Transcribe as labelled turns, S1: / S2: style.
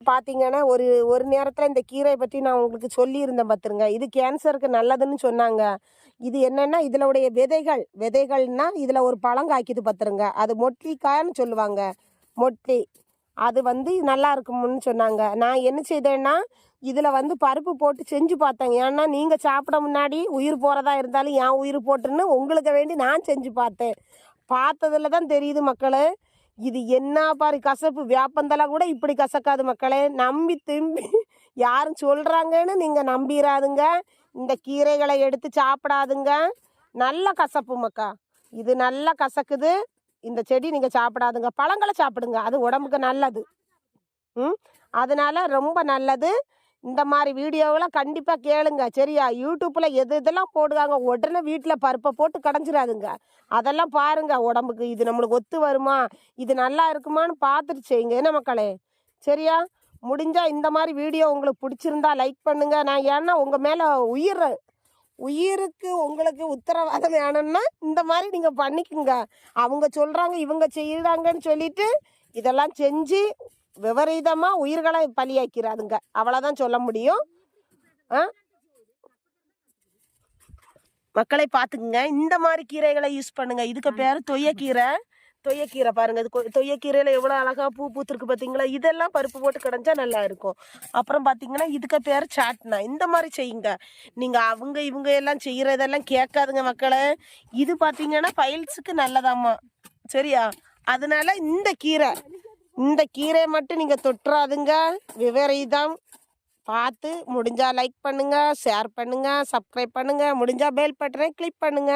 S1: பார்த்தீங்கன்னா, ஒரு ஒரு நேரத்தில இந்த கீரைய பத்தி நான் உங்களுக்கு சொல்லியிருந்தேன் பாத்துருங்க. இது கேன்சருக்கு நல்லதுன்னு சொன்னாங்க. இது என்னன்னா, இதனுடைய விதைகள்னா இதில ஒரு பழம் காய்க்குது பாத்துருங்க. அது மொட்லிக்காய்ன்னு சொல்லுவாங்க. மொட்லி. அது வந்து நல்லா இருக்கும்னு சொன்னாங்க. நான் என்ன செய்தேன்னா, இதில வந்து பருப்பு போட்டு செஞ்சு பார்த்தேங்க. ஏன்னா, நீங்க சாப்பிட முன்னாடி உயிர் போறதா இருந்தாலும் என் உயிர் போட்டுருன்னு உங்களுக்கு வேண்டி நான் செஞ்சு பார்த்தேன். பார்த்ததுல தான் தெரியுது மக்களே. இது என்ன பாரு கசப்பு. வேப்பந்தழை கூட இப்படி கசக்காது மக்களே. நம்பி திரும்பி யாரும் சொல்றாங்கன்னு நீங்க நம்பிராதுங்க. இந்த கீரைகளை எடுத்து சாப்பிடாதுங்க. நல்ல கசப்பு மக்கா. இது நல்லா கசக்குது. இந்த செடி நீங்க சாப்பிடாதுங்க. பழங்கள சாப்பிடுங்க. அது உடம்புக்கு நல்லது. அதனால ரொம்ப நல்லது. இந்த மாதிரி வீடியோவெல்லாம் கண்டிப்பா கேளுங்க. சரியா? யூடியூப்ல எது எதெல்லாம் போடுறாங்க உடனே வீட்ல பருப்பை போட்டு கடைஞ்சிராதுங்க. அதெல்லாம் பாருங்க உடம்புக்கு. இது நம்மளுக்கு ஒத்து வருமா? இது நல்லா இருக்குமான்னு பார்த்துட்டு செய்யுங்க. என்ன மக்களே? சரியா? முடிஞ்சா இந்த மாதிரி வீடியோ உங்களுக்கு பிடிச்சிருந்தா லைக் பண்ணுங்க. நான் ஏன்னா உங்க மேல உயிருக்கு உங்களுக்கு உத்தரவாதம் வேணும்னா இந்த மாதிரி நீங்க பண்ணிக்குங்க. அவங்க சொல்றாங்க இவங்க செய்யறாங்கன்னு சொல்லிட்டு இதெல்லாம் செஞ்சு விபரீதமா உயிர்களை பலியாக்கிறாதுங்க. அவ்வளவுதான் சொல்ல முடியும். மக்களை பார்த்துக்குங்க. இந்த மாதிரி கீரைகளை யூஸ் பண்ணுங்க. இதுக்கு பேரு தொய்யக்கீரை பாருங்க. இது தொய்யக்கீரையில எவ்வளோ அழகா பூ பூத்துருக்கு பார்த்தீங்களா? இதெல்லாம் பருப்பு போட்டு கடைஞ்சா நல்லா இருக்கும். அப்புறம் பார்த்தீங்கன்னா இதுக்கு பேர் சாட்னா. இந்த மாதிரி செய்யுங்க. நீங்க இவங்க எல்லாம் செய்யறதெல்லாம் கேட்காதுங்க மக்களே. இது பார்த்தீங்கன்னா பைல்ஸுக்கு நல்லதாம்மா. சரியா? அதனால இந்த கீரையை மட்டும் நீங்க தொட்டுறாதுங்க. விபரீதம். பார்த்து முடிஞ்சா லைக் பண்ணுங்க, ஷேர் பண்ணுங்க, சப்ஸ்கிரைப் பண்ணுங்க, முடிஞ்சா பெல் பட்டனை கிளிக் பண்ணுங்க.